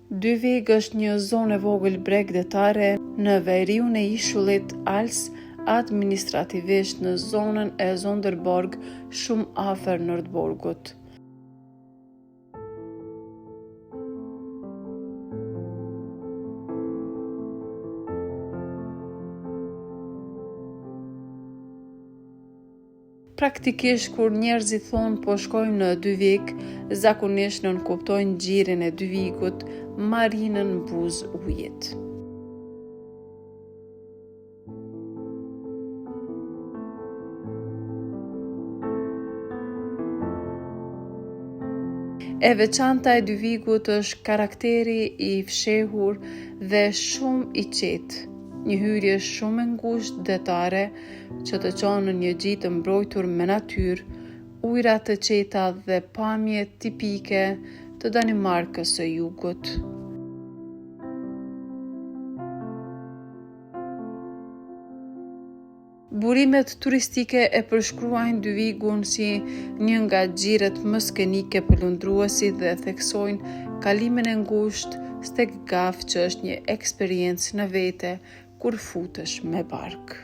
Dyvig është një zonë e vogël bregdetare në veriun e ishullit Als, administrativisht në zonën e Zonderborg, shumë afër Nordborgut. Praktikisht kur njerëzit thonë po shkojmë në Dyvik, zakonisht nënkuptojnë gjirin e Dyvigut, marinën buzë ujit. E veçanta e Dyvigut është karakteri i fshehur dhe shumë i qetë. Një hyrje shumë e ngushtë detare që të çon në një gjitë të mbrojtur me natyrë, ujëra të qeta dhe pamje tipike të Danimarkës së Jugut. Burimet turistike e përshkruajnë Dyvigun si një nga xhiret më skenike përlundruesi dhe theksojnë kalimin e ngushtë Stegaf, që është një eksperiencë në vete kur futesh me bark.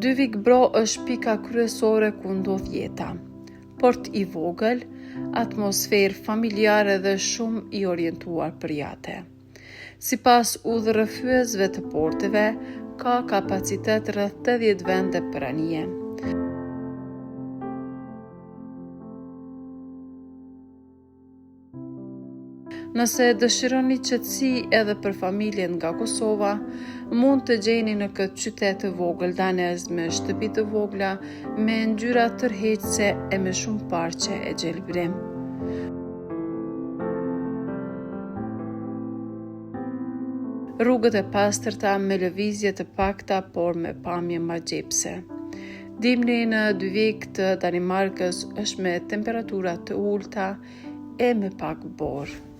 Dyvik Bro është pika kryesore ku ndodh jeta. Port i vogël, atmosferë familjare dhe shumë i orientuar për jate. Sipas udhërrëfyesve të porteve, ka kapacitet rreth 80 vende për anije. Nëse dëshironi qetësi edhe për familjen nga Kosova, mund të gjeni në këtë qytet të vogël danez me shtëpi të vogla, me ngjyra tërheqëse e me shumë parqe e gjelbrim. Rrugët e pastërta me lëvizje të pakta por me pamje magjepse. Dimri në Dyvik të Danimarkës është me temperatura të ulta e me pak borë.